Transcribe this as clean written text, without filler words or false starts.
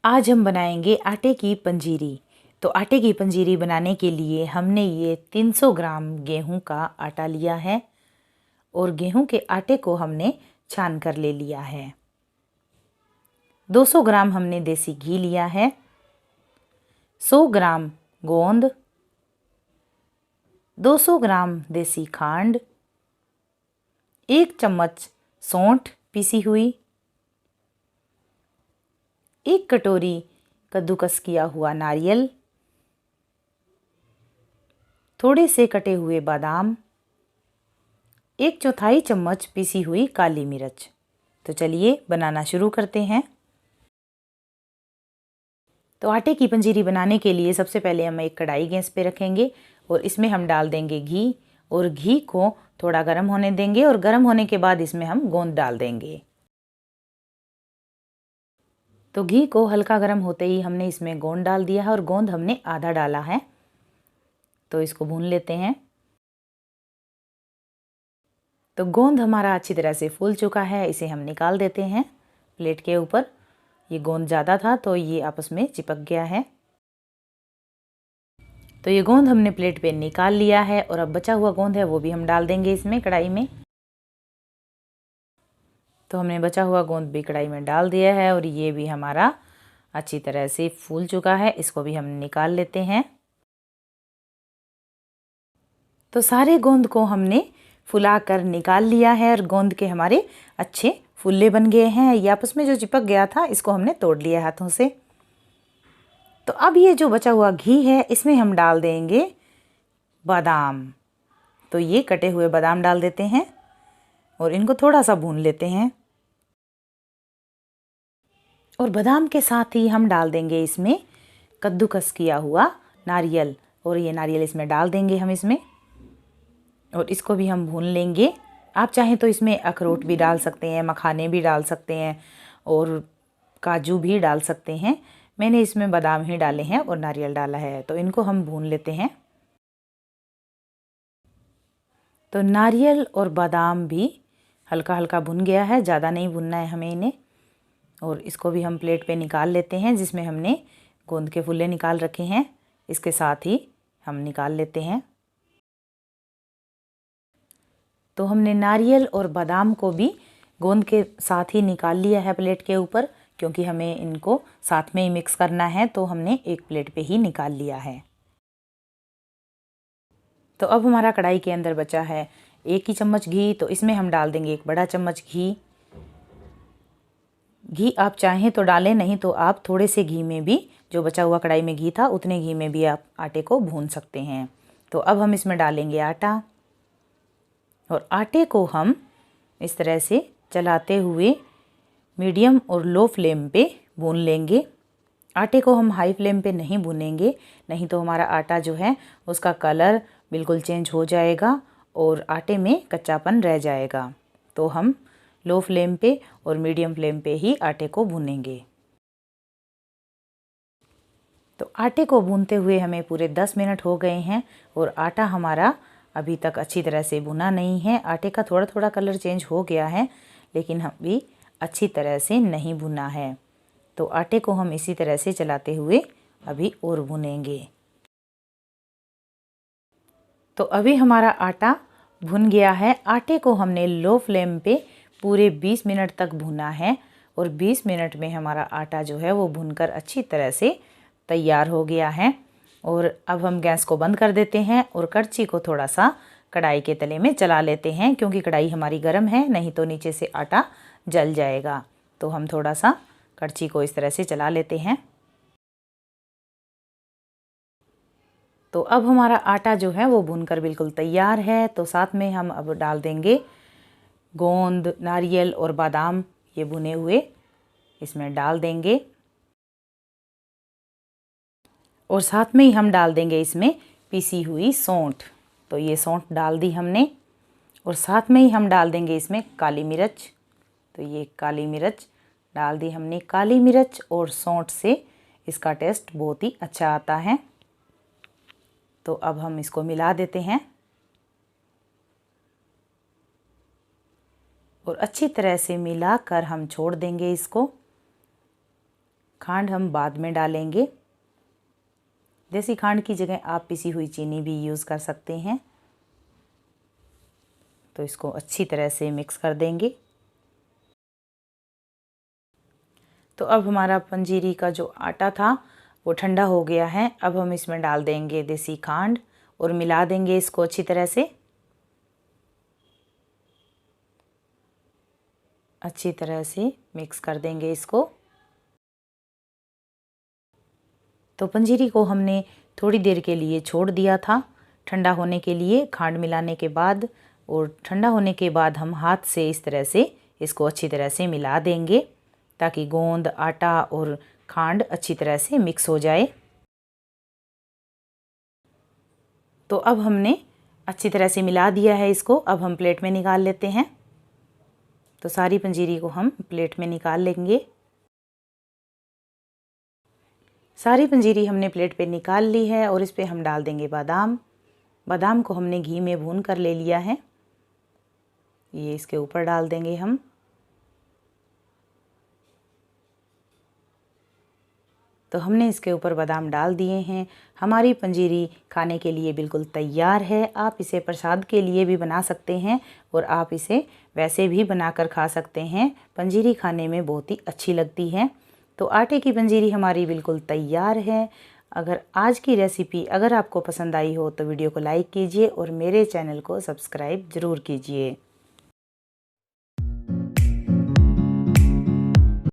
आज हम बनाएंगे आटे की पंजीरी। तो आटे की पंजीरी बनाने के लिए हमने ये 300 ग्राम गेहूं का आटा लिया है और गेहूं के आटे को हमने छान कर ले लिया है। 200 ग्राम हमने देसी घी लिया है, 100 ग्राम गोंद, 200 ग्राम देसी खांड, 1 चम्मच सौंठ पीसी हुई, 1 कटोरी कद्दूकस किया हुआ नारियल, थोड़े से कटे हुए बादाम, 1/4 चम्मच पीसी हुई काली मिर्च। तो चलिए बनाना शुरू करते हैं। तो आटे की पंजीरी बनाने के लिए सबसे पहले हम एक कढ़ाई गैस पे रखेंगे और इसमें हम डाल देंगे घी और घी को थोड़ा गर्म होने देंगे और गर्म होने के बाद इसमें हम गोंद डाल देंगे। तो घी को हल्का गर्म होते ही हमने इसमें गोंद डाल दिया है और गोंद हमने आधा डाला है। तो इसको भून लेते हैं। तो गोंद हमारा अच्छी तरह से फूल चुका है, इसे हम निकाल देते हैं प्लेट के ऊपर। ये गोंद ज़्यादा था तो ये आपस में चिपक गया है। तो ये गोंद हमने प्लेट पे निकाल लिया है और अब बचा हुआ गोंद है वो भी हम डाल देंगे इसमें कढ़ाई में। तो हमने बचा हुआ गोंद भी कढ़ाई में डाल दिया है और ये भी हमारा अच्छी तरह से फूल चुका है, इसको भी हम निकाल लेते हैं। तो सारे गोंद को हमने फुला कर निकाल लिया है और गोंद के हमारे अच्छे फुल्ले बन गए हैं। ये आपस में जो चिपक गया था इसको हमने तोड़ लिया हाथों से। तो अब ये जो बचा हुआ घी है इसमें हम डाल देंगे बादाम। तो ये कटे हुए बादाम डाल देते हैं और इनको थोड़ा सा भून लेते हैं। और बादाम के साथ ही हम डाल देंगे इसमें कद्दूकस किया हुआ नारियल और ये नारियल इसमें डाल देंगे हम इसमें और इसको भी हम भून लेंगे। आप चाहें तो इसमें अखरोट भी डाल सकते हैं, मखाने भी डाल सकते हैं और काजू भी डाल सकते हैं। मैंने इसमें बादाम ही डाले हैं और नारियल डाला है। तो इनको हम भून लेते हैं। तो नारियल और बादाम भी हल्का हल्का भुन गया है, ज़्यादा नहीं भुनना है हमें इन्हें। और इसको भी हम प्लेट पे निकाल लेते हैं जिसमें हमने गोंद के फुल्ले निकाल रखे हैं, इसके साथ ही हम निकाल लेते हैं। तो हमने नारियल और बादाम को भी गोंद के साथ ही निकाल लिया है प्लेट के ऊपर, क्योंकि हमें इनको साथ में ही मिक्स करना है। तो हमने एक प्लेट पे ही निकाल लिया है। तो अब हमारा कढ़ाई के अंदर बचा है 1 ही चम्मच घी। तो इसमें हम डाल देंगे 1 बड़ा चम्मच घी। घी आप चाहें तो डालें, नहीं तो आप थोड़े से घी में भी, जो बचा हुआ कढ़ाई में घी था उतने घी में भी आप आटे को भून सकते हैं। तो अब हम इसमें डालेंगे आटा और आटे को हम इस तरह से चलाते हुए मीडियम और लो फ्लेम पे भून लेंगे। आटे को हम हाई फ्लेम पे नहीं भूनेंगे, नहीं तो हमारा आटा जो है उसका कलर बिल्कुल चेंज हो जाएगा और आटे में कच्चापन रह जाएगा। तो हम लो फ्लेम पे और मीडियम फ्लेम पे ही आटे को भूनेंगे। तो आटे को भूनते हुए हमें पूरे 10 मिनट हो गए हैं और आटा हमारा अभी तक अच्छी तरह से भुना नहीं है। आटे का थोड़ा थोड़ा कलर चेंज हो गया है, लेकिन अभी अच्छी तरह से नहीं भुना है। तो आटे को हम इसी तरह से चलाते हुए अभी और भुनेंगे। तो अभी हमारा आटा भुन गया है। आटे को हमने लो फ्लेम पे पूरे 20 मिनट तक भुना है और 20 मिनट में हमारा आटा जो है वो भुनकर अच्छी तरह से तैयार हो गया है। और अब हम गैस को बंद कर देते हैं और कड़छी को थोड़ा सा कढ़ाई के तले में चला लेते हैं, क्योंकि कढ़ाई हमारी गर्म है, नहीं तो नीचे से आटा जल जाएगा। तो हम थोड़ा सा कड़छी को इस तरह से चला लेते हैं। तो अब हमारा आटा जो है वो भूनकर बिल्कुल तैयार है। तो साथ में हम अब डाल देंगे गोंद, नारियल और बादाम, ये भुने हुए इसमें डाल देंगे और साथ में ही हम डाल देंगे इसमें पीसी हुई सौंठ। तो ये सौंठ डाल दी हमने और साथ में ही हम डाल देंगे इसमें काली मिर्च। तो ये काली मिर्च डाल दी हमने। काली मिर्च और सौंठ से इसका टेस्ट बहुत ही अच्छा आता है। तो अब हम इसको मिला देते हैं और अच्छी तरह से मिलाकर हम छोड़ देंगे इसको। खांड हम बाद में डालेंगे। देसी खांड की जगह आप पिसी हुई चीनी भी यूज़ कर सकते हैं। तो इसको अच्छी तरह से मिक्स कर देंगे। तो अब हमारा पंजीरी का जो आटा था वो ठंडा हो गया है। अब हम इसमें डाल देंगे देसी खांड और मिला देंगे इसको अच्छी तरह से। अच्छी तरह से मिक्स कर देंगे इसको। तो पंजीरी को हमने थोड़ी देर के लिए छोड़ दिया था ठंडा होने के लिए खांड मिलाने के बाद, और ठंडा होने के बाद हम हाथ से इस तरह से इसको अच्छी तरह से मिला देंगे ताकि गोंद, आटा और खांड अच्छी तरह से मिक्स हो जाए। तो अब हमने अच्छी तरह से मिला दिया है इसको। अब हम प्लेट में निकाल लेते हैं। तो सारी पंजीरी को हम प्लेट में निकाल लेंगे। सारी पंजीरी हमने प्लेट पे निकाल ली है और इस पे हम डाल देंगे बादाम। बादाम को हमने घी में भून कर ले लिया है, ये इसके ऊपर डाल देंगे हम। तो हमने इसके ऊपर बादाम डाल दिए हैं। हमारी पंजीरी खाने के लिए बिल्कुल तैयार है। आप इसे प्रसाद के लिए भी बना सकते हैं और आप इसे वैसे भी बनाकर खा सकते हैं। पंजीरी खाने में बहुत ही अच्छी लगती है। तो आटे की पंजीरी हमारी बिल्कुल तैयार है। अगर आज की रेसिपी अगर आपको पसंद आई हो तो वीडियो को लाइक कीजिए और मेरे चैनल को सब्सक्राइब ज़रूर कीजिए।